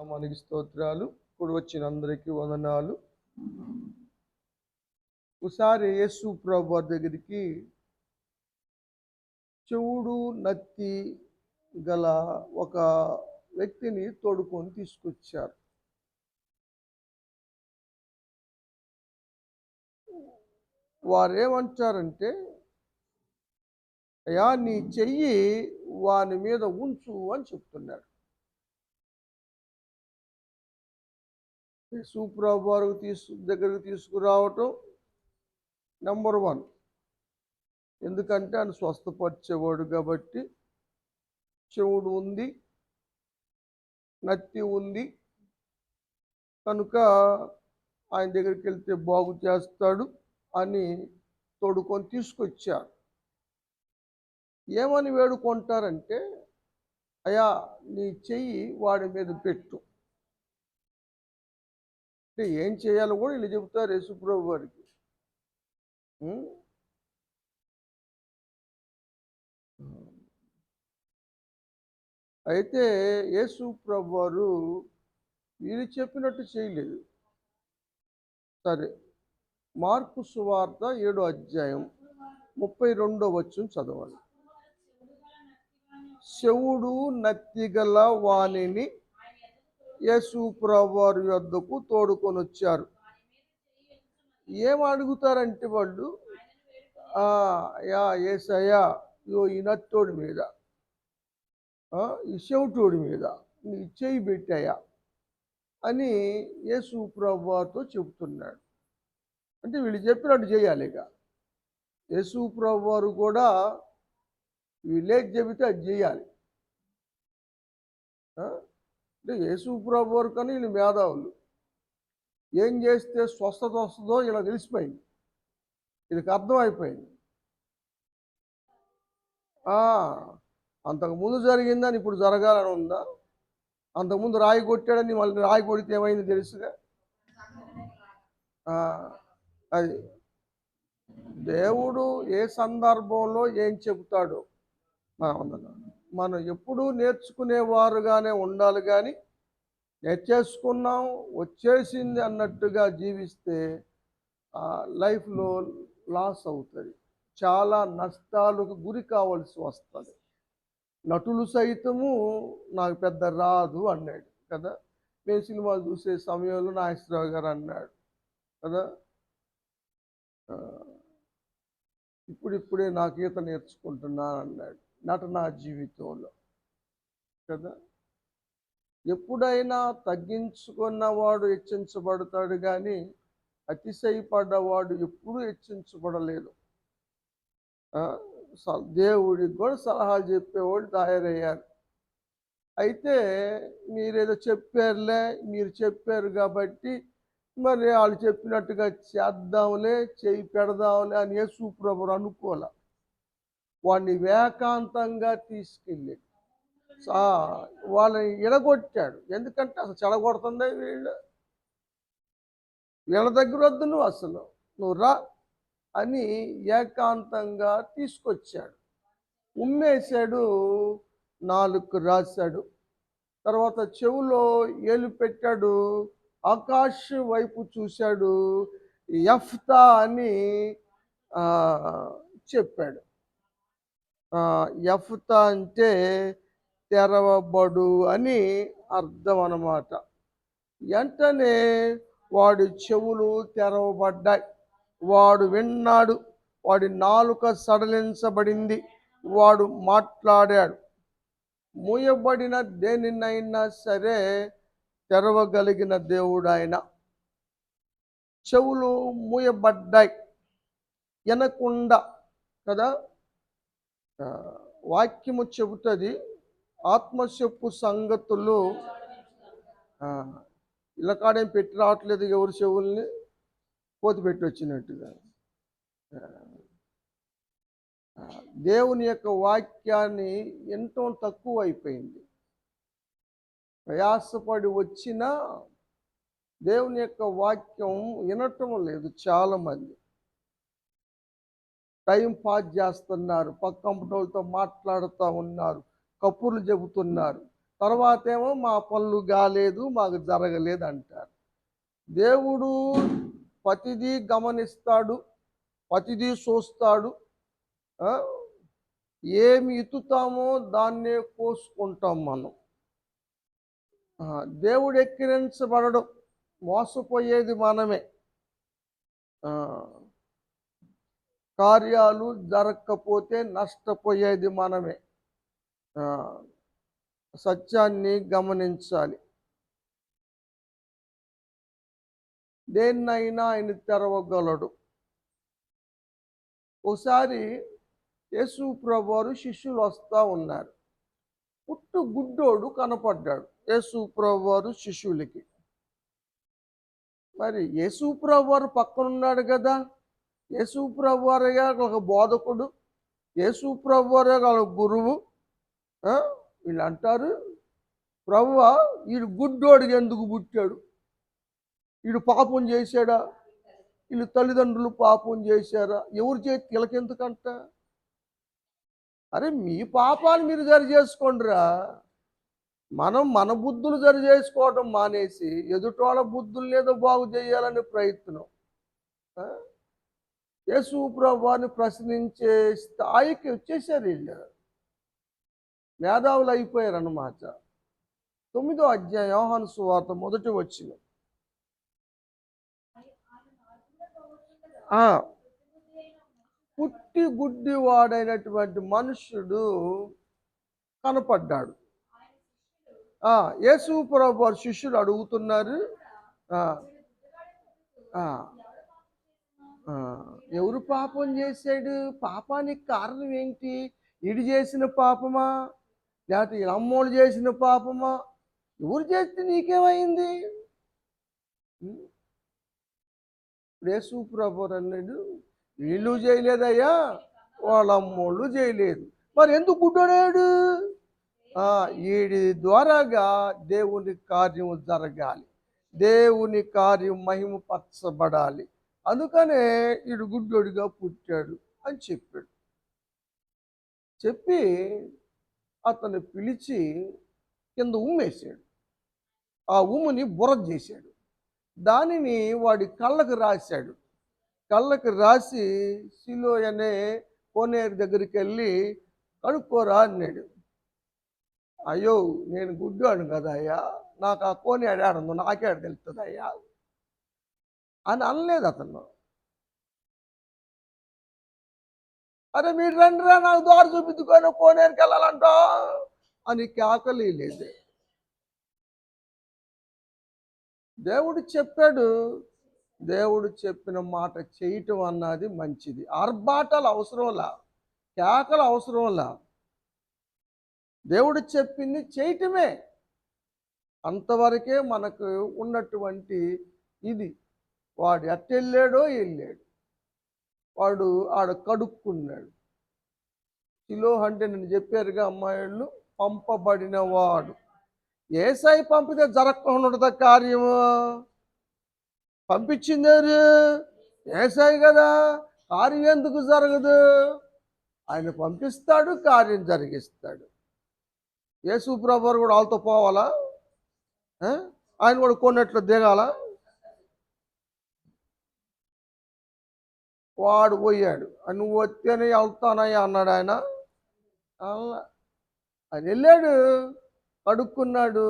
నామానికి స్తోత్రాలు. ఇప్పుడు వచ్చిన అందరికీ వందనాలు. ఒకసారి యేసు ప్రభు వారి దగ్గరికి చెవుడు నత్తి గల ఒక వ్యక్తిని తోడుకొని తీసుకొచ్చారు. వారు ఏమంటారంటే, అయ్యా నీ చెయ్యి వాని మీద ఉంచు అని చెప్తున్నాడు. యేసు ప్రభు వారు దగ్గరికి తీసుకురావటం నెంబర్ 1. ఎందుకంటే ఆయన స్వస్థపరిచేవాడు కాబట్టి. చెవుడు ఉంది, నత్తి ఉంది కనుక ఆయన దగ్గరికి వెళ్తే బాగు చేస్తాడు అని తోడుకొని తీసుకొచ్చారు. ఏమని వేడుకుంటారంటే, అయ్యా నీ చెయ్యి వాడి మీద పెట్టు అంటే ఏం చేయాలో కూడా వీళ్ళు చెబుతారు యేసుప్రభు వారికి. అయితే యేసు ప్రభు వారు వీళ్ళు చెప్పినట్టు చేయలేదు. సరే, మార్కు సువార్త 7వ అధ్యాయం 32వ వచనం చదవండి. చెవుడు నత్తిగల వానిని యేసు ప్రభు వారి యొద్దకు తోడుకొని వచ్చారు. ఏం అడుగుతారంటే వాళ్ళు, యేసయ్యా ఈ నత్తోడి మీద, ఈ చెవిటోడి మీద నీ చేయి పెట్టాయా అని యేసు ప్రభు వారితో చెబుతున్నాడు. అంటే వీళ్ళు చెప్పినట్టు చేయాలి. ఇక యేసు ప్రభు వారు కూడా వీళ్ళేది చెబితే అది చేయాలి. అంటే యేసు ప్రభు వారు కానీ వీళ్ళు మేధావులు. ఏం చేస్తే స్వస్థత వస్తుందో ఇలా తెలిసిపోయింది, వీళ్ళకి అర్థమైపోయింది. అంతకుముందు జరిగిందని ఇప్పుడు జరగాలని ఉందా? అంతకుముందు రాయి కొట్టాడని మళ్ళీ రాయి కొడితే ఏమైంది తెలుసుగా. అది దేవుడు ఏ సందర్భంలో ఏం చెబుతాడో మనం ఎప్పుడూ నేర్చుకునేవారుగానే ఉండాలి. కానీ నేర్చేసుకున్నాం వచ్చేసింది అన్నట్టుగా జీవిస్తే లైఫ్లో లాస్ అవుతుంది, చాలా నష్టాలకు గురి కావాల్సి వస్తుంది. నటులు సైతము నాకు పెద్ద రాదు అన్నాడు కదా. మేము సినిమాలు చూసే సమయంలో నాగేశ్వరరావు గారు అన్నాడు కదా, ఇప్పుడిప్పుడే నాకు ఈత నేర్చుకుంటున్నాను అన్నాడు నటనా జీవితంలో కదా. ఎప్పుడైనా తగ్గించుకున్నవాడు హెచ్చించబడతాడు, కానీ అతిశయపడ్డవాడు ఎప్పుడూ హెచ్చించబడలేదు. దేవుడికి కూడా సలహాలు చెప్పేవాడు తయారయ్యారు. అయితే మీరేదో చెప్పారులే, మీరు చెప్పారు కాబట్టి మరి వాళ్ళు చెప్పినట్టుగా చేద్దాంలే, చేయి పెడదాంలే అని యేసు ప్రభువు అనుకోలే. వాడిని ఏకాంతంగా తీసుకెళ్ళి వాళ్ళని ఎడగొట్టాడు. ఎందుకంటే అసలు చెడగొడుతుందే వీళ్ళ దగ్గర వద్దు, నువ్వు రా అని ఏకాంతంగా తీసుకొచ్చాడు. ఉమ్మేశాడు, 4 రాశాడు. తర్వాత చెవులో ఏలు పెట్టాడు, ఆకాశం వైపు చూశాడు, యెఫ్తా అని చెప్పాడు. యెఫ్తా అంటే తెరవబడు అని అర్థం అన్నమాట. వెంటనే వాడి చెవులు తెరవబడ్డాయి, వాడు విన్నాడు, వాడి నాలుక సడలించబడింది, వాడు మాట్లాడాడు. మూయబడిన దేనినైనా సరే తెరవగలిగిన దేవుడు ఆయన. చెవులు మూయబడ్డాయి వినకుండా కదా. వాక్యము చెబుతుంది, ఆత్మశక్కు సంగతులు ఇలా కాడేం పెట్టి రావట్లేదు, ఎవరి చెవుల్ని కోతి పెట్టి వచ్చినట్టుగా. దేవుని యొక్క వాక్యాన్ని ఎంతో తక్కువ అయిపోయింది. ప్రయాసపడి వచ్చినా దేవుని యొక్క వాక్యం వినటం లేదు. చాలామంది టైం పాస్ చేస్తున్నారు, పక్కంపటోళ్ళతో మాట్లాడుతూ ఉన్నారు, కబుర్లు చెబుతున్నారు, తర్వాత ఏమో మా పనులు కాలేదు, మాకు జరగలేదు అంటారు. దేవుడు ప్రతిదీ గమనిస్తాడు, ప్రతిదీ చూస్తాడు. ఆ, ఏమి ఇతుతామో దాన్నే కోసుకుంటాం మనం. దేవుడు ఎక్కిరించబడడం, మోసపోయేది మనమే. కార్యాలు జరగకపోతే నష్టపోయేది మనమే. సత్యాన్ని గమనించాలి. దేన్నైనా ఆయన తెరవగలడు. ఒకసారి యేసు ప్రభువారు శిష్యులు వస్తూ ఉన్నారు. పుట్టు గుడ్డోడు కనపడ్డాడు యేసు ప్రభువారు శిష్యులకి. మరి యేసు ప్రభువారు పక్కన ఉన్నాడు కదా, యేసు ప్రభువారుగా ఒక బోధకుడు, యేసు ప్రభువారుగా ఒక గురువు. వీళ్ళు అంటారు, ప్రభువా వీడు గుడ్డోడికి ఎందుకు పుట్టాడు? వీడు పాపం చేశాడా? వీళ్ళు తల్లిదండ్రులు పాపం చేశారా? ఎవరు చేతి వీళ్ళకెందుకంట? అరే మీ పాపాలు మీరు సరి చేసుకోండిరా. మనం మన బుద్ధులు సరి చేసుకోవడం మానేసి ఎదుటోళ్ళ బుద్ధులు ఏదో బాగు చేయాలనే ప్రయత్నం. యేసు ప్రభువుని ప్రశ్నించే స్థాయికి వచ్చేసారు వీళ్ళు. మేధావులు అయిపోయారు అన్నమాట. 9వ అధ్యాయం యోహాను సువార్త 1వ వచనం. పుట్టి గుడ్డి వాడైనటువంటి మనుష్యుడు కనపడ్డాడు. యేసు ప్రభువు వారి శిష్యులు అడుగుతున్నారు, ఎవరు పాపం చేశాడు? పాపానికి కారణం ఏంటి? ఇడి చేసిన పాపమా, లేకపోతే అమ్మోడు చేసిన పాపమా? ఎవరు చేస్తే నీకేమైంది? యేసు ప్రభువు అన్నాడు, వీళ్ళు చేయలేదయ్యా, వాళ్ళ అమ్మోళ్ళు చేయలేదు. మరి ఎందుకు గుడ్డోడాడు? వీడి ద్వారాగా దేవుని కార్యం జరగాలి, దేవుని కార్యం మహిమపరచబడాలి, అందుకనే వీడు గుడ్డోడిగా పుట్టాడు అని చెప్పాడు. చెప్పి అతను పిలిచి కింద ఉమ్మేశాడు. ఆ ఉమ్ముని బురద చేశాడు. దానిని వాడి కళ్ళకు రాశాడు. కళ్ళకు రాసి సిలో అనే కోనేరు దగ్గరికి వెళ్ళి కడుక్కోరా అన్నాడు. అయ్యో నేను గుడ్డాను కదా అయ్యా, నాకు ఆ కోనేరు ఆడుందో నాకేడ తెలుస్తుంది అయ్యా అని అనలేదు అతను. అరే మీరు రండిరా, నాకు దారి చూపించుకొని కోనేరుకి వెళ్ళాలంట అని కేకలి లేదు. దేవుడు చెప్పాడు, దేవుడు చెప్పిన మాట చేయటం అన్నది మంచిది. ఆర్భాటాలు అవసరంలా, కేకలు అవసరంలా. దేవుడు చెప్పింది చేయటమే, అంతవరకే మనకు ఉన్నటువంటి ఇది. వాడు ఎట్టెళ్ళాడో వెళ్ళాడు, వాడు ఆడ కడుక్కున్నాడు. సిలో అంటే నేను చెప్పారుగా అమ్మాయిళ్ళు, పంపబడిన వాడు. ఏసై పంపితే జరగకుండా కార్యము. పంపించిందారు ఏసై కదా, కార్యం ఎందుకు జరగదు? ఆయన పంపిస్తాడు, కార్యం జరిగిస్తాడు. యేసు ప్రభువు కూడా వాళ్ళతో పోవాలా? ఆయన కూడా కొన్నట్లు దిగాల? వాడు పోయాడు. నువ్వు వస్తేనే వెళ్తానయ్యా అన్నాడు ఆయన. ఆయన వెళ్ళాడు, కడుక్కున్నాడు,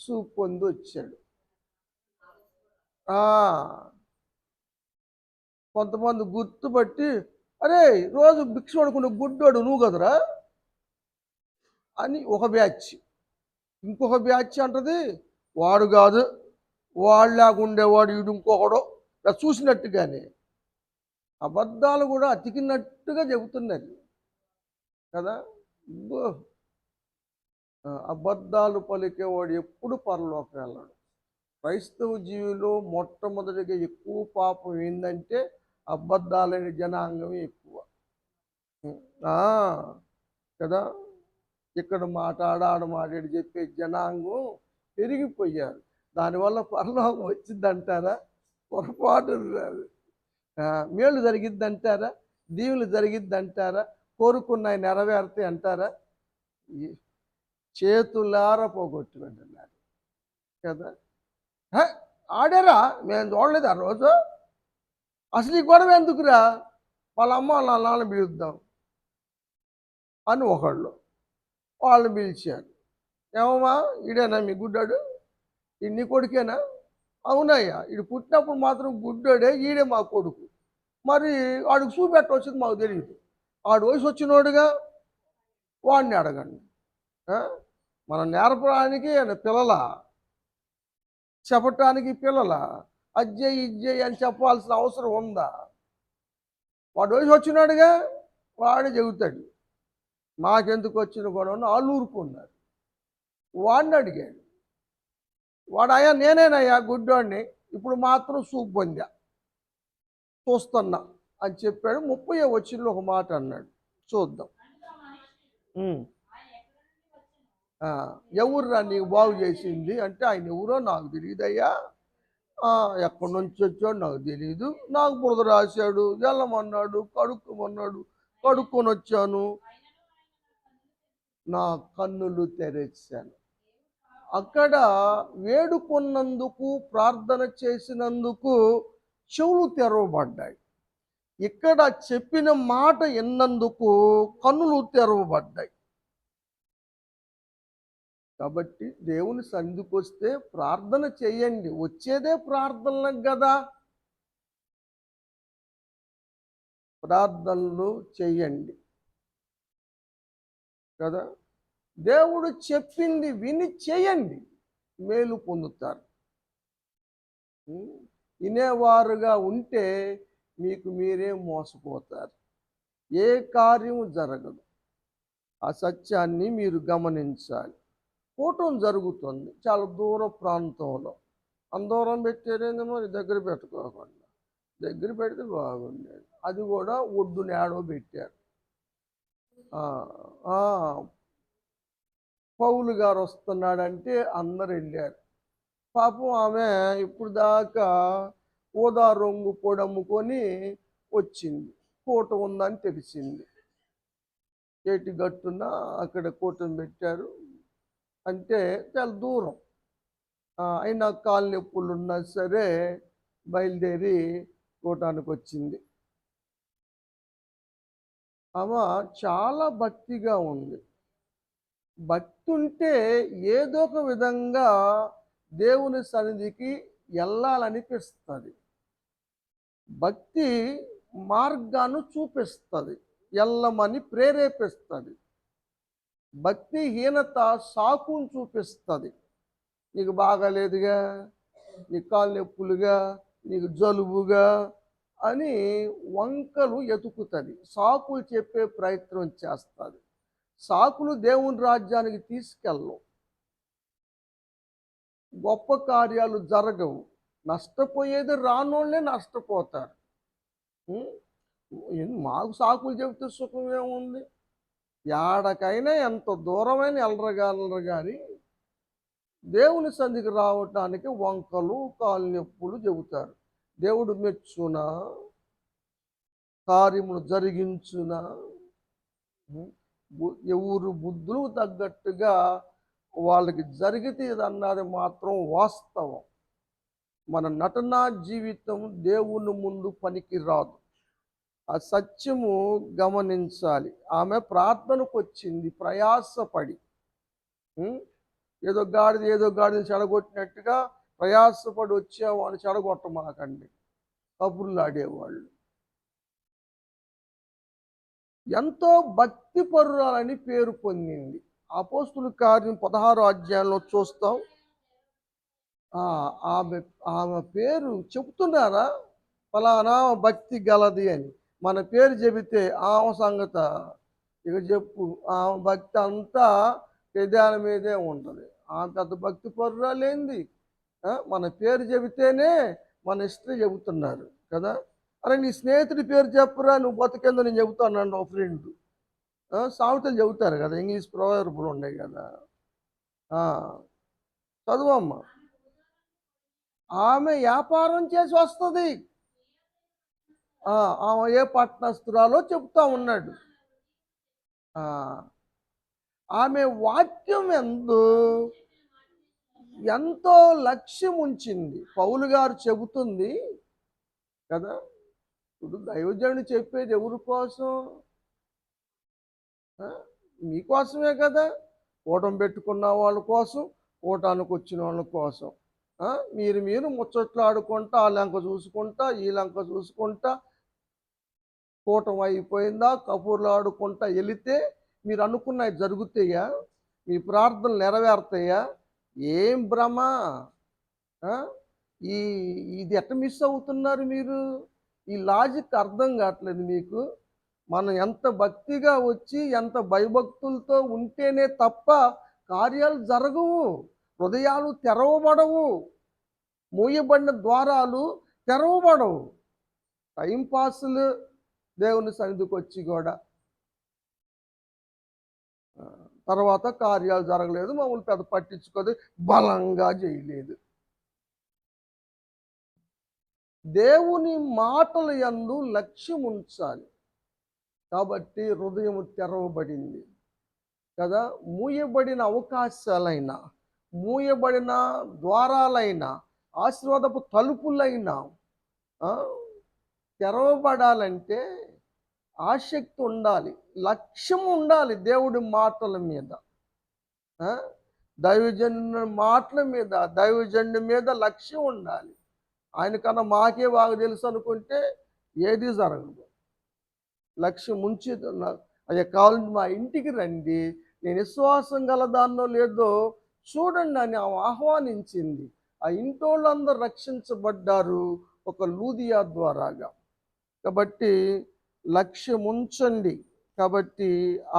సూప్ పొంది వచ్చాడు. కొంతమంది గుర్తుపట్టి, అరే రోజు భిక్ష పడుకున్న గుడ్డోడు నువ్వు కదరా అని ఒక బ్యాచ్. ఇంకొక బ్యాచ్ అంటది, వాడు కాదు, వాళ్ళలాగా ఉండేవాడు వీడు ఇంకొకడు చూసినట్టుగానే. అబద్ధాలు కూడా అతికినట్టుగా చెబుతున్నది కదా. అబద్ధాలు పలికేవాడు ఎప్పుడు పరలోకం వెళ్ళాడు. క్రైస్తవ జీవిలో మొట్టమొదటిగా ఎక్కువ పాపం ఏంటంటే అబద్ధాలనే జనాంగమే ఎక్కువ కదా. ఇక్కడ ఆడ మాట్లాడి చెప్పే జనాంగం పెరిగిపోయారు. దానివల్ల పరలోకం వచ్చిందంటారా? పొరపాటు రాదు. మేలు జరిగిద్దంటారా? దీవులు జరిగిద్దంటారా? కోరుకున్నాయి నెరవేరుతాయి అంటారా? చేతులార పోగొట్టుకుంటున్నారు కదా. హే, ఆడారా, మేము చూడలేదు ఆ రోజు, అసలు ఈ గొడవ ఎందుకురా, వాళ్ళ అమ్మ వాళ్ళ నాన్న పిలుద్దాం అని ఒకళ్ళు, వాళ్ళని పిలిచారు. ఏమమ్మా, ఈడేనా మీ గుడ్డాడు, ఇన్ని కొడుకేనా? అవునయ్యా, ఈడు పుట్టినప్పుడు మాత్రం గుడ్డోడే, ఈడే మా కొడుకు. మరి వాడికి చూపెట్టవచ్చింది మాకు తెలియదు, వాడు వయసు వచ్చినోడుగా, వాడిని అడగండి. మనం నేర్పడానికి పిల్లల, చెప్పటానికి పిల్లల, అజ్జయ్ ఇజ్జయ్ అని చెప్పాల్సిన అవసరం ఉందా? వాడు వయసు వచ్చినాడుగా, వాడే చెబుతాడు. మాకెందుకు వచ్చిన గొడవను వాళ్ళు ఊరుకున్నారు. వాడిని అడిగాడు. వాడు, అయ్యా నేనేనయ్యా గుడ్డోడిని, ఇప్పుడు మాత్రం చూపు పొందా, చూస్తున్నా అని చెప్పాడు. 30వ వచనంలో ఒక మాట అన్నాడు, చూద్దాం. ఎవర్రా నీకు బాగు చేసింది అంటే, ఆయన ఎవరో నాకు తెలియదయ్యా, ఎక్కడి నుంచి వచ్చాడు నాకు తెలియదు, నాకు బురద రాశాడు, వెళ్ళమన్నాడు, కడుక్కోమన్నాడు, కడుక్కొని వచ్చాను, నా కన్నులు తెరిచాను. అక్కడ వేడుకున్నందుకు, ప్రార్థన చేసినందుకు చెవులు తెరవబడ్డాయి. ఇక్కడ చెప్పిన మాట విన్నందుకు కన్నులు తెరవబడ్డాయి. కాబట్టి దేవుని సన్నిధికి వస్తే ప్రార్థన చేయండి, వచ్చేదే ప్రార్థనలకు కదా. ప్రార్థనలు చేయండి కదా. దేవుడు చెప్పింది విని చేయండి, మేలు పొందుతారు. వినేవారుగా ఉంటే మీకు మీరే మోసపోతారు, ఏ కార్యము జరగదు. ఆ సత్యాన్ని మీరు గమనించాలి. కూటం జరుగుతుంది చాలా దూర ప్రాంతంలో, అందూరం పెట్టారేంది, మరి దగ్గర పెట్టుకోకుండా, దగ్గర పెడితే బాగుండేది. అది కూడా ఒడ్డు నేడో పెట్టారు. పౌలు గారు వస్తున్నాడంటే అందరు వెళ్ళారు. పాపం ఆమె ఇప్పుడు దాకా ఊదా రంగు పొడి అమ్ముకొని వచ్చింది, కూట ఉందని తెలిసింది. చేటి గట్టున అక్కడ కూటం పెట్టారు, అంటే చాలా దూరం. అయినా కాలు నొప్పులు ఉన్నా సరే బయలుదేరి కూటానికి వచ్చింది. ఆమె చాలా భక్తిగా ఉంది. భక్తి ఉంటే ఏదో ఒక విధంగా దేవుని సన్నిధికి వెళ్ళాలనిపిస్తుంది. భక్తి మార్గాన్ని చూపిస్తుంది, వెళ్ళమని ప్రేరేపిస్తుంది. భక్తిహీనత సాకును చూపిస్తుంది. నీకు బాగాలేదుగా, నీకు కాలు నొప్పులుగా, నీకు జలుబుగా అని వంకలు ఎతుకుతుంది, సాకులు చెప్పే ప్రయత్నం చేస్తుంది. సాకులు దేవుని రాజ్యానికి తీసుకెళ్ళవు, గొప్ప కార్యాలు జరగవు. నష్టపోయేది రానోళ్ళే నష్టపోతారు. మాకు సాకులు చెబితే సుఖం ఏముంది? ఏడకైనా ఎంత దూరమైన వెళ్ళగలరు, కానీ దేవుని సంధికి రావటానికి వంకలు కాలు నొప్పులు చెబుతారు. దేవుడు మెచ్చునా, కార్యములు జరిగించునా? ఎవరు బుద్ధులు తగ్గట్టుగా వాళ్ళకి జరిగితే అన్నది మాత్రం వాస్తవం. మన నటనా జీవితం దేవుని ముందు పనికి రాదు. ఆ సత్యము గమనించాలి. ఆమె ప్రార్థనకు వచ్చింది ప్రయాసపడి. ఏదో గాడిద చెడగొట్టినట్టుగా ప్రయాసపడి వచ్చేవాళ్ళు చెడగొట్టమాకండి, కబుర్లు ఆడేవాళ్ళు. ఎంతో భక్తి పరురాలని పేరు పొందింది. అపోస్తుల కార్యం 16వ అధ్యాయంలో చూస్తాం. ఆమె పేరు చెబుతున్నారా, ఫలానా భక్తి గలది అని. మన పేరు చెబితే ఆమె సంగత ఇక చెప్పు, ఆమె భక్తి అంతా పెదాల మీదే ఉంటుంది. ఆమె పెద్ద భక్తి పరురాలేంది, మన పేరు చెబితేనే మన ఇష్టం చెబుతున్నారు కదా. అరే నీ స్నేహితుడి పేరు చెప్పరా, నువ్వు బతికేందో నేను చెబుతాను ఒక ఫ్రెండ్. సామెతలు చెబుతారు కదా, ఇంగ్లీష్ ప్రొవర్బులు ఉన్నాయి కదా. చదువమ్మా. ఆమె వ్యాపారం చేసి వస్తుంది. ఆమె ఏ పట్టణస్తురాలో చెప్తా ఉన్నాడు. ఆమె వాక్యం ఎంతో లక్ష్యం ఉంచింది. పౌలు గారు చెబుతుంది కదా, ఇప్పుడు దైవజనుడు చెప్పేది ఎవరి కోసం? మీకోసమే కదా. కూటం పెట్టుకున్న వాళ్ళ కోసం, కూటానికి వచ్చిన వాళ్ళ కోసం. మీరు ముచ్చట్లు ఆడుకుంటా, ఆ లంక చూసుకుంటా, ఈ లంక చూసుకుంటా, కూటం అయిపోయిందా, కబూర్లు ఆడుకుంటా వెళితే మీరు అనుకున్నవి జరుగుతాయా? మీ ప్రార్థనలు నెరవేరుతాయా? ఏం భ్రమ! ఈ ఇది ఎట్ట మిస్ అవుతున్నారు మీరు? ఈ లాజిక్ అర్థం కావట్లేదు మీకు. మనం ఎంత భక్తిగా వచ్చి ఎంత భయభక్తులతో ఉంటేనే తప్ప కార్యాలు జరగవు, హృదయాలు తెరవబడవు, మూయబడిన ద్వారాలు తెరవబడవు. టైంపాసులు దేవుని సన్నిధికి వచ్చి కూడా తర్వాత కార్యాలు జరగలేదు, మమ్మల్ని పెద్ద పట్టించుకోదు, బలంగా చేయలేదు. దేవుని మాటల యందు లక్ష్యం ఉంచాలి. కాబట్టి హృదయం తెరవబడింది కదా. మూయబడిన అవకాశాలైనా, మూయబడిన ద్వారాలైనా, ఆశీర్వాదపు తలుపులైనా తెరవబడాలంటే ఆసక్తి ఉండాలి, లక్ష్యం ఉండాలి దేవుడి మాటల మీద, దైవజనుని మాటల మీద, దైవజనుడి మీద లక్ష్యం ఉండాలి. ఆయనకన్నా మాకే బాగా తెలుసు అనుకుంటే ఏది జరగదు. లక్ష్యం ఉంచి అయ్యా కావాలంటే మా ఇంటికి రండి, నేను విశ్వాసం గలదాన్నో లేదో చూడండి అని ఆహ్వానించింది. ఆ ఇంటోళ్ళందరూ రక్షించబడ్డారు ఒక లూదియా ద్వారాగా. కాబట్టి లక్ష్యం ఉంచండి. కాబట్టి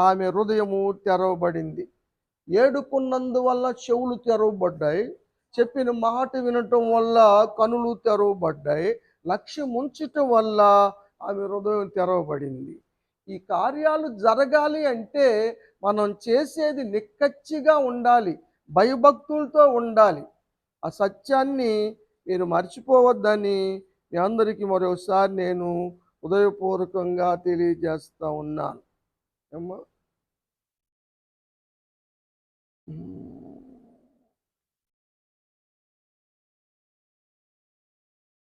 ఆమె హృదయము తెరవబడింది. ఏడుకున్నందువల్ల చెవులు తెరవబడ్డాయి, చెప్పిన మాట వినటం వల్ల కనులు తెరవబడ్డాయి, లక్ష్యం ఉంచటం వల్ల ఆమె హృదయం తెరవబడింది. ఈ కార్యాలు జరగాలి అంటే మనం చేసేది నిక్కచ్చిగా ఉండాలి, భయభక్తులతో ఉండాలి. ఆ సత్యాన్ని మీరు మర్చిపోవద్దని మీ అందరికీ మరోసారి నేను హృదయపూర్వకంగా తెలియజేస్తూ ఉన్నాను. అమ్మా,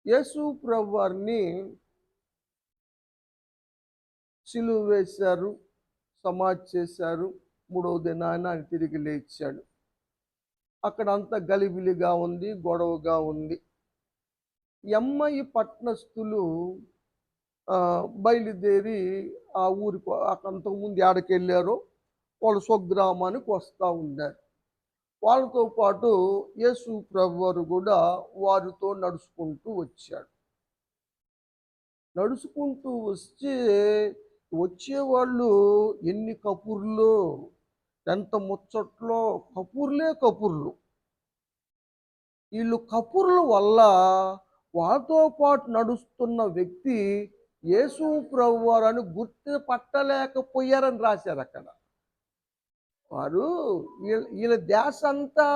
యేసు ప్రభువారిని సిలువ వేశారు, సమాధి చేశారు. 3వ దినాన ఆయన తిరిగి లేచాడు. అక్కడ అంతా గలిబిలిగా ఉంది, గొడవగా ఉంది. ఎమ్మయి పట్టణస్థులు బయలుదేరి ఆ ఊరికి అంతకుముందు ఏడకి వెళ్ళారో వాళ్ళు స్వగ్రామానికి వస్తూ ఉన్నారు. వాళ్ళతో పాటు యేసు ప్రభువారు కూడా వారితో నడుచుకుంటూ వచ్చాడు. నడుచుకుంటూ వచ్చేవాళ్ళు ఎన్ని కబుర్లు, ఎంత ముచ్చట్లో, కబుర్లు. వీళ్ళు కబుర్ల వల్ల వాళ్ళతో పాటు నడుస్తున్న వ్యక్తి యేసు ప్రభువారు అని గుర్తుపట్టలేకపోయారని రాశారు అక్కడ. వారు వీళ్ళ ధ్యాస అంతా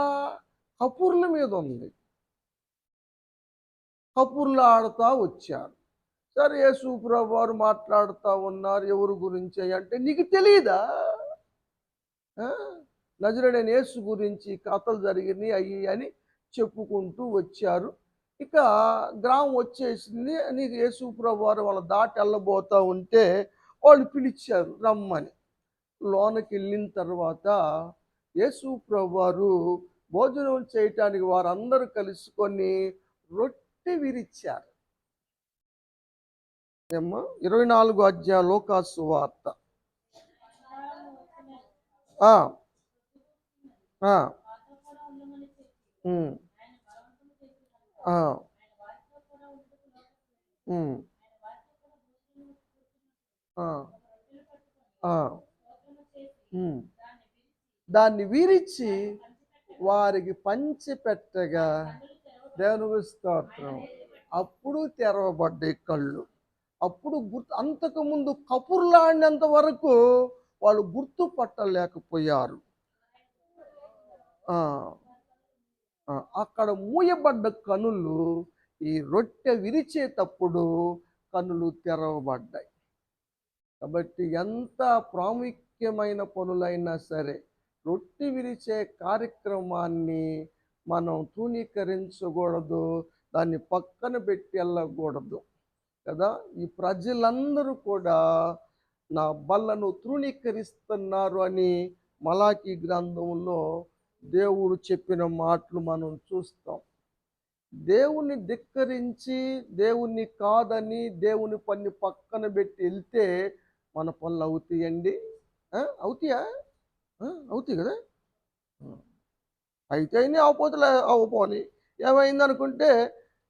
కబుర్ల మీద ఉంది, కబుర్లు ఆడుతూ వచ్చారు. సరే యేసు ప్రభువారు మాట్లాడుతూ ఉన్నారు. ఎవరి గురించి అంటే, నీకు తెలియదా? నజరేయుడైన యేసు గురించి కథలు జరిగినాయి అయ్యి అని చెప్పుకుంటూ వచ్చారు. ఇక గ్రామం వచ్చేసింది అని యేసు ప్రభువారు వాళ్ళ దాటి వెళ్ళబోతూ ఉంటే వాళ్ళు పిలిచారు రమ్మని. లోనకి వెళ్ళిన తర్వాత యేసు ప్రభువారు భోజనం చేయటానికి వారందరూ కలుసుకొని రొట్టె విరిచారు. 24వ అధ్యాయం లూకా సువార్త. దాన్ని విరిచి వారికి పంచి పెట్టగా, దేవునికి స్తోత్రం, అప్పుడు తెరవబడ్డాయి కళ్ళు. అప్పుడు అంతకుముందు కబుర్లాడినంత వరకు వాళ్ళు గుర్తుపట్టలేకపోయారు. అక్కడ మూయబడ్డ కనులు ఈ రొట్టె విరిచేటప్పుడు కనులు తెరవబడ్డాయి. కాబట్టి ఎంత ప్రాముఖ్యమైన పనులైనా సరే రొట్టె విరిచే కార్యక్రమాన్ని మనం తృణీకరించకూడదు, దాన్ని పక్కన పెట్టి వెళ్ళకూడదు కదా. ఈ ప్రజలందరూ కూడా నా బల్లను తృణీకరిస్తున్నారు అని మలాకి గ్రంథంలో దేవుడు చెప్పిన మాటలు మనం చూస్తాం. దేవుణ్ణి ధిక్కరించి, దేవుణ్ణి కాదని, దేవుని పని పక్కన పెట్టి వెళ్తే మన పనులు అవుతాయండి? అవుతాయా? అవుతాయి కదా. అయితే అవపోతలే అవ్వపోని, ఏమైంది అనుకుంటే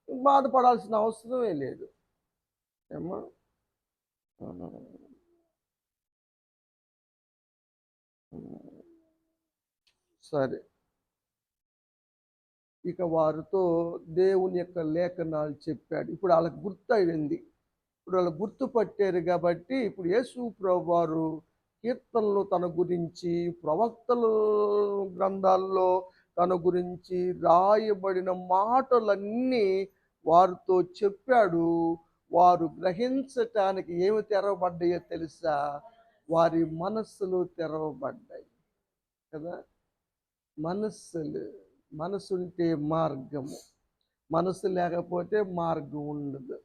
బాధపడాల్సిన అవసరమే లేదు. ఏమో సరే, ఇక వారితో దేవుని యొక్క లేఖనాలు చెప్పాడు. ఇప్పుడు వాళ్ళకి గుర్తయింది, ఇప్పుడు వాళ్ళు గుర్తుపట్టారు కాబట్టి ఇప్పుడు యేసు ప్రభువారు కీర్తనలు తన గురించి, ప్రవక్తలు గ్రంథాల్లో తన గురించి రాయబడిన మాటలన్నీ వారితో చెప్పాడు. వారు గ్రహించటానికి ఏమి తెరవబడ్డాయో తెలుసా? వారి మనస్సులు తెరవబడ్డాయి కదా. మనసుంటే మార్గము, మనసు లేకపోతే మార్గం ఉండదు.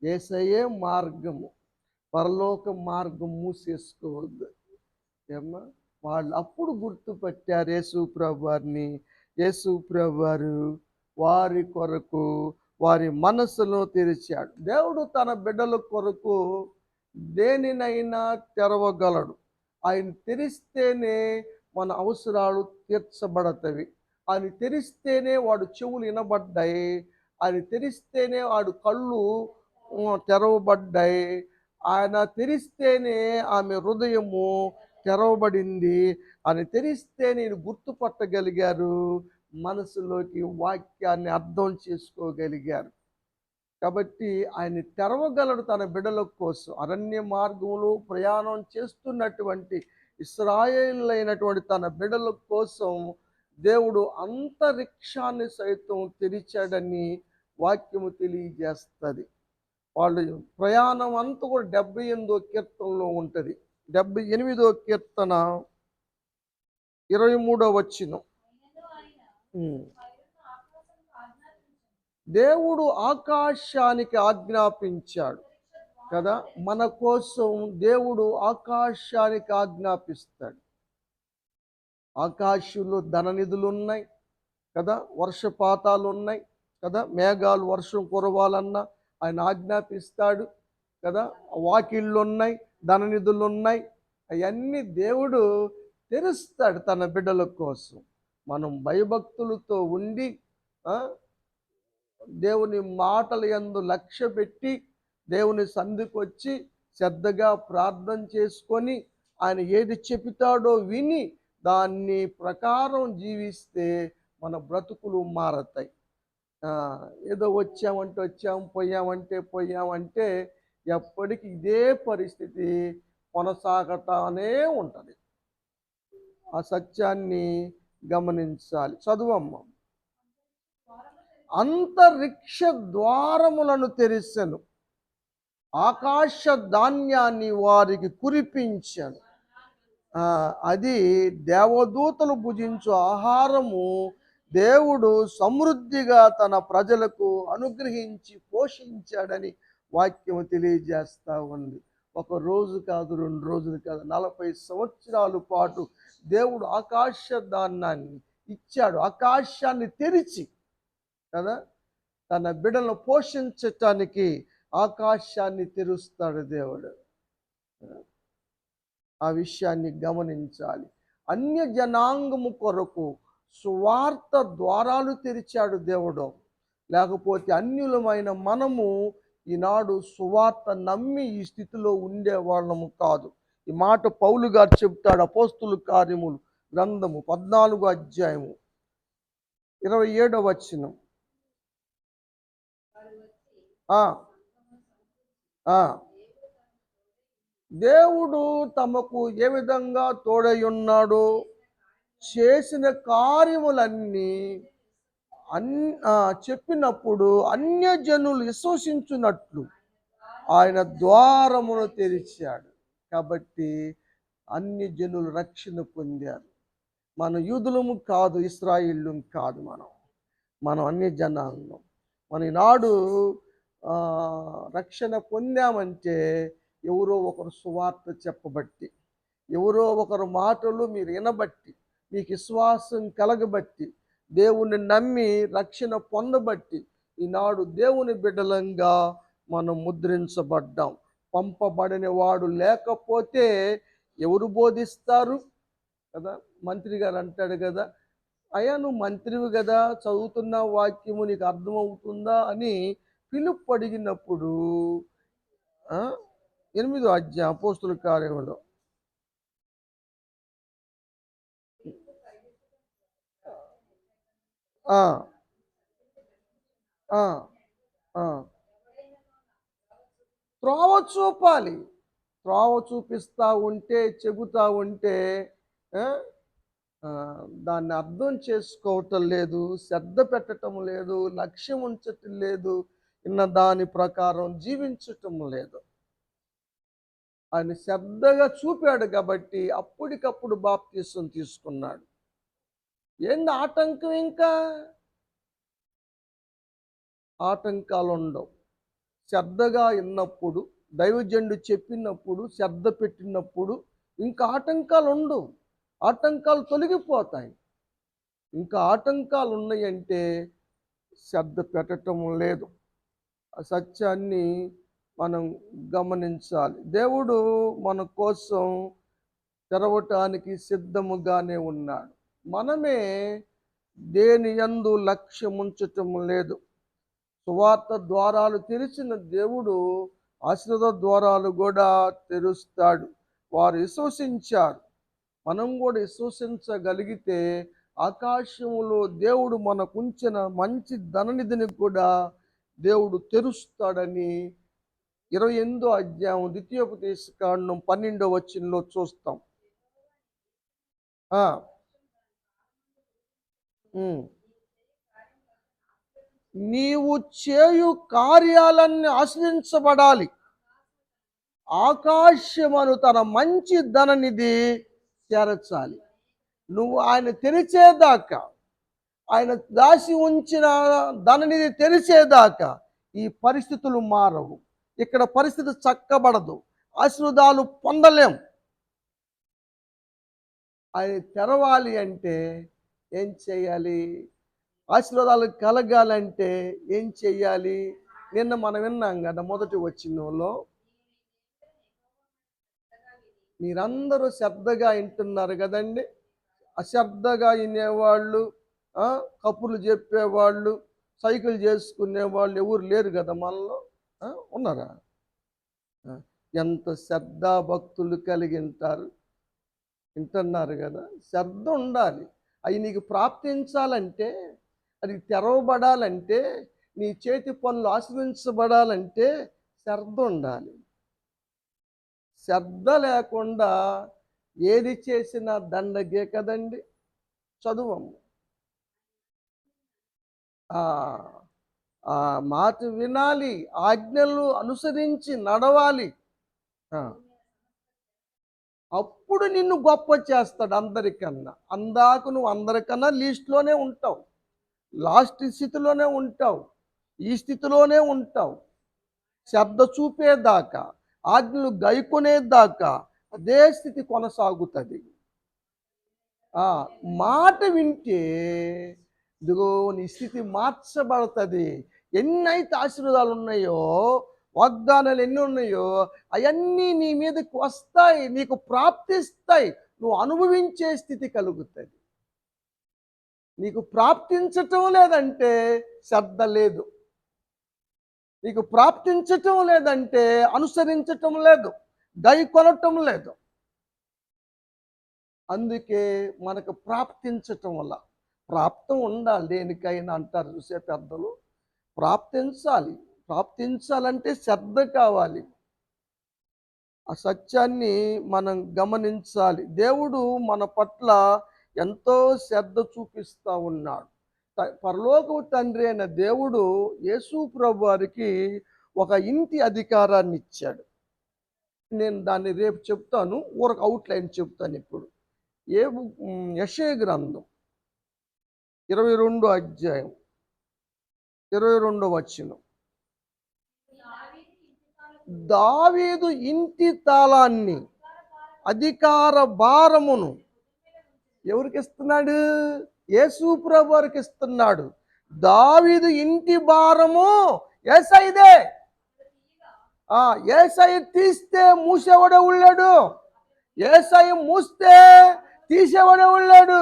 యేసయ్యే మార్గము, పరలోక మార్గం మూసేసుకోవద్దు. ఏమ్మా, వాళ్ళు అప్పుడు గుర్తుపట్టారు యేసు ప్రభువారిని. యేసు ప్రభువారు వారి కొరకు వారి మనసులో తెరిచాడు. దేవుడు తన బిడ్డల కొరకు దేనినైనా తెరవగలడు. ఆయన తెరిస్తేనే మన అవసరాలు తీర్చబడతవి. ఆయన తెరిస్తేనే వాడు చెవులు వినబడ్డాయి, ఆయన తెరిస్తేనే వాడు కళ్ళు తెరవబడ్డాయి, ఆయన తెరిస్తేనే ఆమె హృదయము తెరవబడింది, ఆయన తెరిస్తే నేను గుర్తుపట్టగలిగారు, మనసులోకి వాక్యాన్ని అర్థం చేసుకోగలిగారు. కాబట్టి ఆయన తెరవగలడు తన బిడ్డల కోసం. అరణ్య మార్గంలో ప్రయాణం చేస్తున్నటువంటి ఇశ్రాయేలులైనటువంటి తన బిడ్డల కోసం దేవుడు అంతరిక్షాన్ని సైతం తెరిచాడని వాక్యము తెలియజేస్తుంది. వాళ్ళు ప్రయాణం అంతా కూడా 78వ కీర్తనలో ఉంటుంది. 78వ కీర్తన 23వ వచనం. దేవుడు ఆకాశానికి ఆజ్ఞాపించాడు కదా. మన కోసం దేవుడు ఆకాశానికి ఆజ్ఞాపిస్తాడు. ఆకాశంలో ధననిధులు ఉన్నాయి కదా, వర్షపాతాలు ఉన్నాయి కదా, మేఘాలు వర్షం కురవాలన్నా ఆయన ఆజ్ఞాపిస్తాడు కదా, వాకిళ్ళు ఉన్నాయి, ధననిధులు ఉన్నాయి, అవన్నీ దేవుడు తెరుస్తాడు తన బిడ్డల కోసం. మనం భయభక్తులతో ఉండి దేవుని మాటల యందు లక్ష్య పెట్టి దేవుని సన్నిధికి వచ్చి శ్రద్ధగా ప్రార్థన చేసుకొని ఆయన ఏది చెబుతాడో విని దాన్ని ప్రకారం జీవిస్తే మన బ్రతుకులు మారతాయి. ఏదో వచ్చాం, పోయామంటే ఎప్పటికీ ఇదే పరిస్థితి కొనసాగతానే ఉంటుంది. ఆ సత్యాన్ని గమనించాలి. చదువమ్మ. అంతరిక్ష ద్వారములను తెరిసెను, ఆకాశ ధాన్యాన్ని వారికి కురిపించాను. అది దేవదూతలు భుజించు ఆహారము దేవుడు సమృద్ధిగా తన ప్రజలకు అనుగ్రహించి పోషించాడని వాక్యం తెలియజేస్తూ ఉంది. ఒక రోజు కాదు, 2 రోజులు కాదు, 40 సంవత్సరాల పాటు దేవుడు ఆకాశ ధాన్యాన్ని ఇచ్చాడు. ఆకాశాన్ని తెరిచి కదా తన బిడ్డలను పోషించటానికి ఆకాశాన్ని తెరుస్తాడు దేవుడు. ఆ విషయాన్ని గమనించాలి. అన్య జనాంగము కొరకు సువార్త ద్వారాలు తెరిచాడు దేవుడు. లేకపోతే అన్యులమైన మనము ఈనాడు సువార్త నమ్మి ఈ స్థితిలో ఉండేవాళ్ళము కాదు. ఈ మాట పౌలు గారు చెప్తాడు. అపోస్తుల కార్యములు గ్రంథము 14వ అధ్యాయము 27వ వచనం. దేవుడు తమకు ఏ విధంగా తోడై ఉన్నాడో చేసిన కార్యములన్నీ చెప్పినప్పుడు అన్యజనులు విశ్వసించున్నట్లు ఆయన ద్వారమును తెరిచాడు. కాబట్టి అన్ని జనులు రక్షణ పొందారు. మన యూదులము కాదు, ఇశ్రాయేలు కాదు, మనం అన్ని జనాలను. మన ఈనాడు రక్షణ పొందామంటే ఎవరో ఒకరు సువార్త చెప్పబట్టి, ఎవరో ఒకరు మాటలు మీరు వినబట్టి, మీకు విశ్వాసం కలగబట్టి, దేవుని నమ్మి రక్షణ పొందబట్టి ఈనాడు దేవుని బిడ్డలంగా మనం ముద్రించబడ్డాం. పంపబడిన వాడు లేకపోతే ఎవరు బోధిస్తారు కదా? మంత్రి గారు అంటాడు కదా, అయ్యా నువ్వు మంత్రివి కదా, చదువుతున్న వాక్యము నీకు అర్థమవుతుందా అని పిలుపు అడిగినప్పుడు 8వ అధ్యాయం అపోస్తుల కార్యములో త్రోవ చూపాలి. త్రోవ చూపిస్తూ ఉంటే, చెబుతూ ఉంటే దాన్ని అర్థం చేసుకోవటం లేదు, శ్రద్ధ పెట్టడం లేదు, లక్ష్యం ఉంచటం లేదు, ఇన్న దాని ప్రకారం జీవించటం లేదు. ఆయన శ్రద్ధగా చూపాడు కాబట్టి అప్పటికప్పుడు బాప్తీసం తీసుకున్నాడు. ఏంది ఆటంకం? ఇంకా ఆటంకాలు ఉండవు. శ్రద్ధగా విన్నప్పుడు, దైవజనుడు చెప్పినప్పుడు, శ్రద్ధ పెట్టినప్పుడు ఇంకా ఆటంకాలు ఉండవు. ఆటంకాలు తొలగిపోతాయి. ఇంకా ఆటంకాలు ఉన్నాయంటే శ్రద్ధ పెట్టడం లేదు. ఆ సత్యాన్ని మనం గమనించాలి. దేవుడు మన కోసం తెరవటానికి సిద్ధముగానే ఉన్నాడు. మనమే దేని యందు లక్ష్యం ఉంచటం లేదు. సువార్త ద్వారాలు తెరిచిన దేవుడు ఆశీర్వాద ద్వారాలు కూడా తెరుస్తాడు. వారు విశ్వసించారు. మనం కూడా విశ్వసించగలిగితే ఆకాశంలో దేవుడు మనకుంచిన మంచి ధననిధిని కూడా దేవుడు తెరుస్తాడని 28వ అధ్యాయం ద్వితీయోపదేశకాండం 12వ వచనంలో చూస్తాం. నీవు చేయు కార్యాలన్నీ ఆశ్రయించబడాలి. ఆకాశమును తన మంచి ధననిధి చేర్చాలి. నువ్వు ఆయన తెరిచేదాకా, ఆయన దాసి ఉంచిన ధననిధి తెరిచేదాకా ఈ పరిస్థితులు మారవు. ఇక్కడ పరిస్థితి చక్కబడదు, ఆశీర్వాదాలు పొందలేం. ఆయన తెరవాలి అంటే ఏం చేయాలి? ఆశీర్వాదాలు కలగాలంటే ఏం చెయ్యాలి? నిన్న మనం విన్నాం కదా, మొదటి వచనంలో మీరందరూ శ్రద్ధగా వింటున్నారు కదండి. అశ్రద్ధగా వినేవాళ్ళు, కబుర్లు చెప్పేవాళ్ళు, సైకిల్ చేసుకునే వాళ్ళు ఎవరు లేరు కదా మనలో. ఉన్నారా? ఎంత శ్రద్ధా భక్తులు కలిగి ఉంటారు, వింటున్నారు కదా. శ్రద్ధ ఉండాలి. అవి నీకు ప్రాప్తించాలంటే, అది తెరవబడాలంటే, నీ చేతి పనులు ఆశ్రయించబడాలంటే శ్రద్ధ ఉండాలి. శ్రద్ధ లేకుండా ఏది చేసినా దండగే కదండి. చదువము, ఆ మాట వినాలి, ఆజ్ఞలు అనుసరించి నడవాలి. అప్పుడు నిన్ను గొప్ప చేస్తాడు అందరికన్నా. అందాక నువ్వు అందరికన్నా లీస్ట్లోనే ఉంటావు, లాస్ట్ స్థితిలోనే ఉంటావు, ఈ స్థితిలోనే ఉంటావు. శ్రద్ధ చూపేదాకా, ఆజ్ఞలు గైకొనేదాకా అదే స్థితి కొనసాగుతుంది. మాట వింటే ఇదిగో నీ స్థితి మార్చబడుతుంది. ఎన్నైతే ఆశీర్వాదాలు ఉన్నాయో, వాగ్దానాలు ఎన్ని ఉన్నాయో అవన్నీ నీ మీదకి వస్తాయి, నీకు ప్రాప్తిస్తాయి. నువ్వు అనుభవించే స్థితి కలుగుతుంది. నీకు ప్రాప్తించటం లేదంటే శ్రద్ధ లేదు. నీకు ప్రాప్తించటం లేదంటే అనుసరించటం లేదు, కొనటం లేదు. అందుకే మనకు ప్రాప్తించటం వల్ల, ప్రాప్తం ఉండాలి దేనికైనా అంటారు చూసే పెద్దలు. ప్రాప్తించాలంటే శ్రద్ధ కావాలి. ఆ సత్యాన్ని మనం గమనించాలి. దేవుడు మన పట్ల ఎంతో శ్రద్ధ చూపిస్తూ ఉన్నాడు. పరలోకపు తండ్రి అయిన దేవుడు యేసు ప్రభు వారికి ఒక ఇంటి అధికారాన్ని ఇచ్చాడు. నేను దాన్ని రేపు చెప్తాను, ఊరకు అవుట్లైన్ చెప్తాను ఇప్పుడు. యెషయా గ్రంథం 22 అధ్యాయం 22 వచనం. దావీదు ఇంటి తాళాన్ని, అధికార భారమును ఎవరికి ఇస్తున్నాడు? యేసు ప్రభు వారికి ఇస్తున్నాడు. దావీదు ఇంటి భారము యేసయ్యదే. యేసయ్య తీస్తే మూసేవాడే ఉన్నాడు, యేసయ్య మూస్తే తీసేవాడే ఉన్నాడు.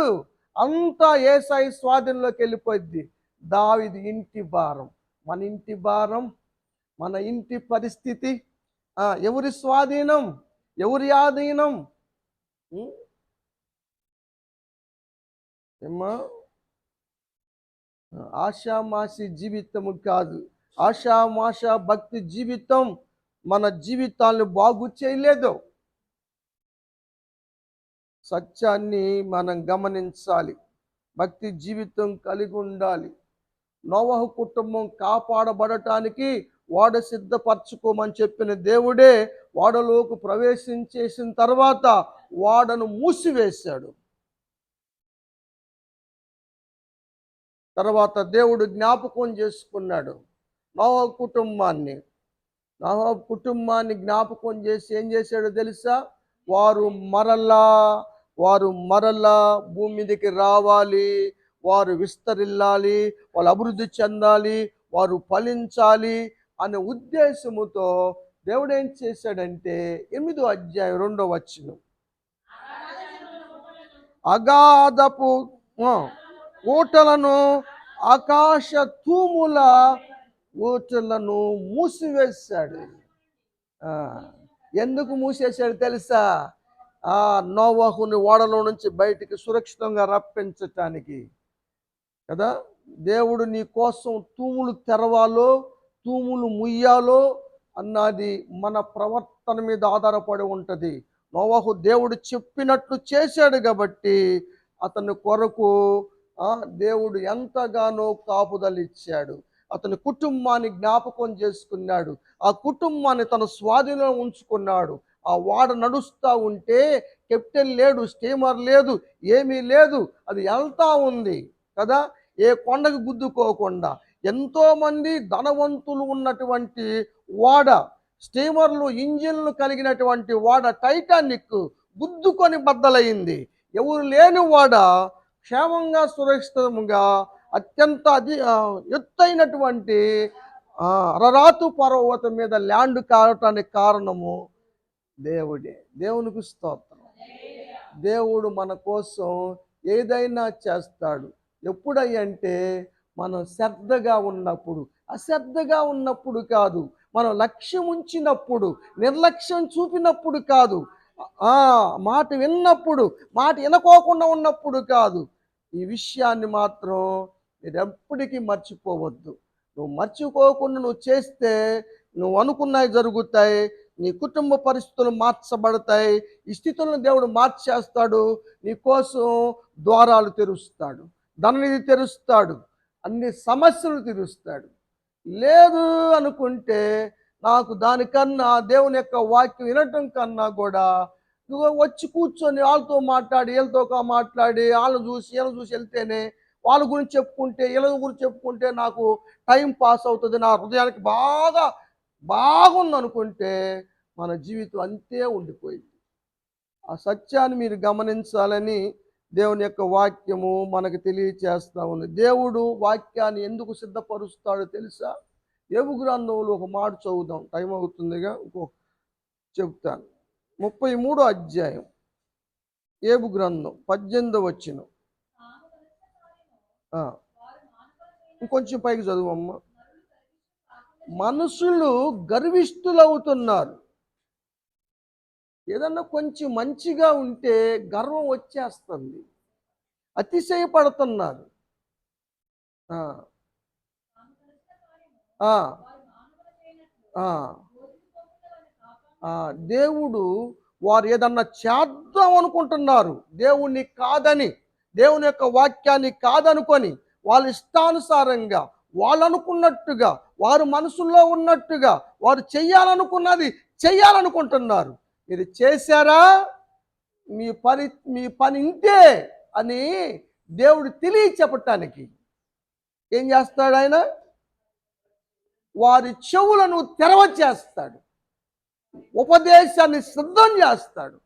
అంతా యేసయ్య స్వాధీనంలోకి వెళ్ళిపోద్ది. దావీదు ఇంటి భారం, మన ఇంటి భారం, మన ఇంటి పరిస్థితి ఎవరి స్వాధీనం, ఎవరి ఆధీనం? ఏమ్మా, ఆషామాషి జీవితము కాదు, ఆషామాష భక్తి జీవితం మన జీవితాలను బాగు చేయలేదు. సత్యాన్ని మనం గమనించాలి, భక్తి జీవితం కలిగి ఉండాలి. నోవహు కుటుంబం కాపాడబడటానికి వాడ సిద్ధపరచుకోమని చెప్పిన దేవుడే వాడలోకి ప్రవేశించేసిన తర్వాత వాడను మూసివేశాడు. తర్వాత దేవుడు జ్ఞాపకం చేసుకున్నాడు నోవహు కుటుంబాన్ని జ్ఞాపకం చేసి ఏం చేశాడో తెలుసా? వారు మరలా భూమి మీదకి రావాలి, వారు విస్తరిల్లాలి, వాళ్ళు అభివృద్ధి చెందాలి, వారు ఫలించాలి అనే ఉద్దేశముతో దేవుడు ఏం చేశాడంటే 8వ అధ్యాయం 2వ వచనం, అగాధపు ఊటలను, ఆకాశ తూముల ఊటలను మూసివేశాడు. ఎందుకు మూసేశాడు తెలుసా? నోవహుని ఓడలో నుంచి బయటికి సురక్షితంగా రప్పించటానికి కదా. దేవుడు నీ కోసం తూములు తెరవాలో, తూములు ముయ్యాలో అన్నది మన ప్రవర్తన మీద ఆధారపడి ఉంటుంది. నోవహు దేవుడు చెప్పినట్లు చేశాడు కాబట్టి అతని కొరకు దేవుడు ఎంతగానో కాపుదలిచ్చాడు. అతని కుటుంబాన్ని జ్ఞాపకం చేసుకున్నాడు, ఆ కుటుంబాన్ని తన స్వాధీనంలో ఉంచుకున్నాడు. ఆ వాడ నడుస్తూ ఉంటే కెప్టెన్ లేడు, స్టీమర్ లేదు, ఏమీ లేదు, అది వెళ్తా ఉంది కదా. ఏ కొండకు గుద్దుకోకుండా ఎంతోమంది ధనవంతులు ఉన్నటువంటి వాడ, స్టీమర్లు ఇంజిన్లు కలిగినటువంటి వాడ టైటానిక్ గుద్దుకొని బద్దలైంది. ఎవరు లేని వాడ క్షేమంగా సురక్షితంగా అత్యంత ఎత్తైనటువంటి అరరాతు పర్వతం మీద ల్యాండ్ కావటానికి కారణము దేవుడే. దేవునికి స్తోత్రం. దేవుడు మన కోసం ఏదైనా చేస్తాడు. ఎప్పుడంటే మనం శ్రద్ధగా ఉన్నప్పుడు, అశ్రద్ధగా ఉన్నప్పుడు కాదు, మనం లక్ష్యం ఉంచినప్పుడు, నిర్లక్ష్యం చూపినప్పుడు కాదు, మాట విన్నప్పుడు, మాట వినకోకుండా ఉన్నప్పుడు కాదు. ఈ విషయాన్ని మాత్రం మీరు ఎప్పటికీ మర్చిపోవద్దు. నువ్వు మర్చిపోకుండా నువ్వు చేస్తే నువ్వు అనుకున్నవి జరుగుతాయి, నీ కుటుంబ పరిస్థితులు మార్చబడతాయి, ఈ స్థితులను దేవుడు మార్చేస్తాడు, నీ కోసం ద్వారాలు తెరుస్తాడు, ధననిధి తెరుస్తాడు, అన్ని సమస్యలు తీరుస్తాడు. లేదు అనుకుంటే నాకు దానికన్నా దేవుని యొక్క వాక్యం వినటం కన్నా కూడా నువ్వు వచ్చి కూర్చొని వాళ్ళతో మాట్లాడి, వీళ్ళతో మాట్లాడి, వాళ్ళని చూసి వీళ్ళని చూసి వెళ్తేనే, వాళ్ళ గురించి చెప్పుకుంటే, వీళ్ళ గురించి చెప్పుకుంటే నాకు టైం పాస్ అవుతుంది, నా హృదయానికి బాగుంది అనుకుంటే మన జీవితం అంతే ఉండిపోయింది. ఆ సత్యాన్ని మీరు గమనించాలని దేవుని యొక్క వాక్యము మనకు తెలియచేస్తూ ఉంది. దేవుడు వాక్యాన్ని ఎందుకు సిద్ధపరుస్తాడో తెలుసా? యోబు గ్రంథంలో ఒక మాట చదువుదాం, టైం అవుతుందిగా, చెప్తాను. 33వ అధ్యాయం యోబు గ్రంథం 18వ వచనం. ఇంకొంచెం పైకి చదువమ్మ. మనుషులు గర్విష్ఠులవుతున్నారు. ఏదన్నా కొంచెం మంచిగా ఉంటే గర్వం వచ్చేస్తుంది, అతిశయపడుతున్నారు. దేవుడు వారు ఏదన్నా చేద్దాం అనుకుంటున్నారు, దేవుణ్ణి కాదని, దేవుని యొక్క వాక్యాన్ని కాదనుకొని వాళ్ళ ఇష్టానుసారంగా, వాళ్ళు అనుకున్నట్టుగా, వారు మనసుల్లో ఉన్నట్టుగా, వారు చెయ్యాలనుకున్నది చేయాలనుకుంటున్నారు. మీరు చేశారా? మీ పని మీ పని ఇంతే అని దేవుడు తెలియచెప్పటానికి ఏం చేస్తాడు ఆయన? వారి చెవులను తెరవచేస్తాడు. ఉపదేశాన్ని సిద్ధం చేస్తాడు.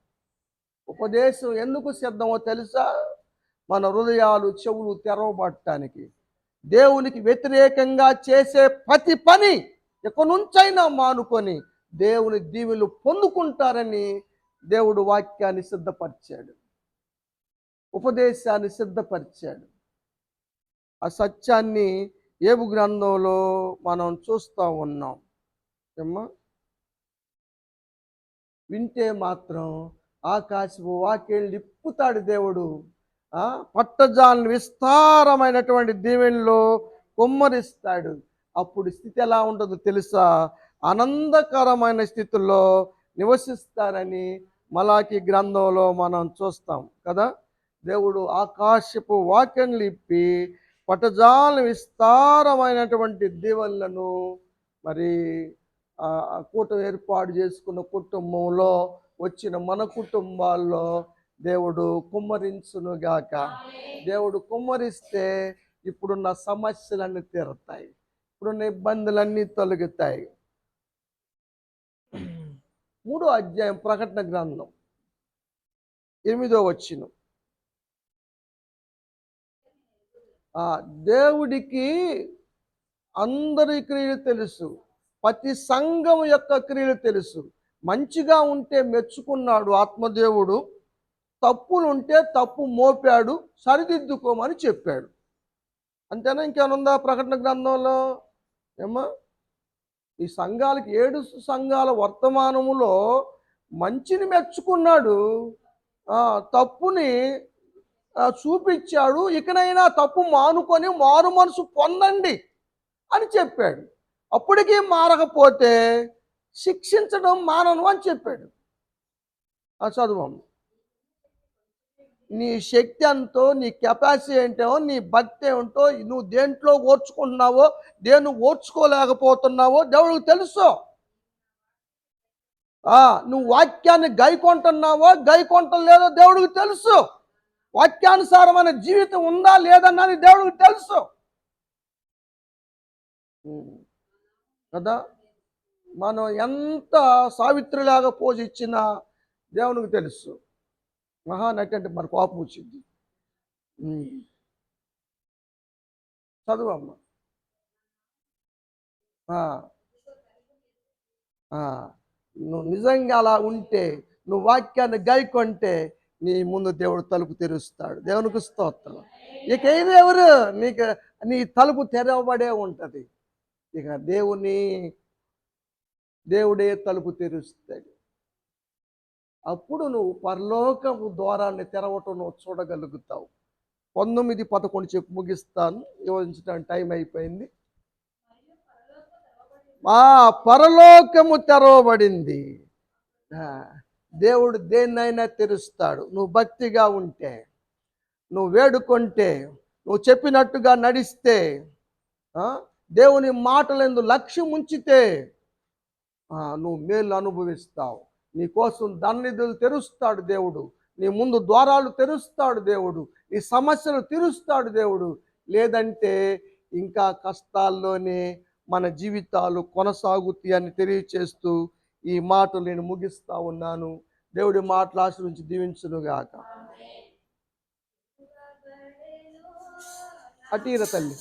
ఉపదేశం ఎందుకు సిద్ధమో తెలుసా? మన హృదయాలు చెవులు తెరవబడటానికి. దేవునికి వ్యతిరేకంగా చేసే ప్రతి పని ఇక నుంచైనా మానుకొని దేవుని దీవెనలు పొందుకుంటారని దేవుడు వాక్యాన్ని సిద్ధపరిచాడు, ఉపదేశాన్ని సిద్ధపరిచాడు. ఆ సత్యాన్ని యోబు గ్రంథంలో మనం చూస్తూ ఉన్నాం. ఏమ్మా, వింటే మాత్రం ఆకాశపు వాకేళ్ళు ఇప్పుతాడు దేవుడు. పట్టజాలను విస్తారమైనటువంటి దీవెనలో కుమ్మరిస్తాడు. అప్పుడు స్థితి ఎలా ఉంటుందో తెలుసా? ఆనందకరమైన స్థితిలో నివసిస్తారని మలాకి గ్రంథంలో మనం చూస్తాం కదా. దేవుడు ఆకాశపు వాక్యములు ఇప్పి పట్టజాలను విస్తారమైనటువంటి దీవెనలను మరి కూటం ఏర్పాటు చేసుకున్న కుటుంబంలో వచ్చిన మన కుటుంబాల్లో దేవుడు కుమ్మరించునుగాక. దేవుడు కుమ్మరిస్తే ఇప్పుడున్న సమస్యలన్నీ తీరుతాయి, ఇప్పుడున్న ఇబ్బందులన్నీ తొలగుతాయి. 3వ అధ్యాయం ప్రకటన గ్రంథం 8వ వచనం. దేవుడికి అందరి క్రియలు తెలుసు, ప్రతి సంఘం యొక్క క్రియలు తెలుసు. మంచిగా ఉంటే మెచ్చుకున్నాడు ఆత్మదేవుడు, తప్పులుంటే తప్పు మోపాడు, సరిదిద్దుకోమని చెప్పాడు. అంతేనా? ఇంకేముందా ప్రకటన గ్రంథంలో? ఏమా, ఈ సంఘాలకి 7 సంఘాల వర్తమానములో మంచిని మెచ్చుకున్నాడు, తప్పుని చూపించాడు. ఇకనైనా తప్పు మానుకొని మారు మనసు పొందండి అని చెప్పాడు. అప్పటికీ మారకపోతే శిక్షించడం మానను అని చెప్పాడు. చదువు. నీ శక్తి ఎంతో, నీ కెపాసిటీ ఏంటో, నీ భక్తి ఏమిటో, నువ్వు దేంట్లో ఓర్చుకుంటున్నావో, దేన్ని ఓర్చుకోలేకపోతున్నావో దేవుడికి తెలుసు. నువ్వు వాక్యాన్ని గైకొంటున్నావో గైకొంటలేదో దేవుడికి తెలుసు. వాక్యానుసారమైన జీవితం ఉందా లేదన్నది దేవుడికి తెలుసు కదా. మనం ఎంత సావిత్రిలాగా పోజిచ్చినా దేవునికి తెలుసు. మహానటి అంటే మరి కోపం వచ్చింది. చదువమ్మా. నువ్వు నిజంగా అలా ఉంటే, నువ్వు వాక్యాన్ని గైకొంటే నీ ముందు దేవుడు తలుపు తెరుస్తాడు. దేవునికి స్తోత్రం. ఇక ఎవరు నీకు నీ తలుపు తెరవబడే ఉంటుంది. ఇక దేవుడే తలుపు తెరుస్తాడు. అప్పుడు నువ్వు పరలోకపు ద్వారాన్ని తెరవటం నువ్వు చూడగలుగుతావు. 9:11 చెప్పి ముగిస్తాను, యోచించడానికి టైం అయిపోయింది. పరలోకము తెరవబడింది. దేవుడు దేన్నైనా తెరుస్తాడు. నువ్వు భక్తిగా ఉంటే, నువ్వు వేడుకుంటే, నువ్వు చెప్పినట్టుగా నడిస్తే, దేవుని మాటలందు లక్ష్యం ఉంచితే నువ్వు మేలు అనుభవిస్తావు. నీ కోసం ధననిధులు తెరుస్తాడు దేవుడు, నీ ముందు ద్వారాలు తెరుస్తాడు దేవుడు, నీ సమస్యలు తీరుస్తాడు దేవుడు. లేదంటే ఇంకా కష్టాల్లోనే మన జీవితాలు కొనసాగుతాయి అని తెలియచేస్తూ ఈ మాటలు నేను ముగిస్తా ఉన్నాను. దేవుడి మాటలు ఆశీర్వదించి దీవించునుగాక. అటీర తల్లి.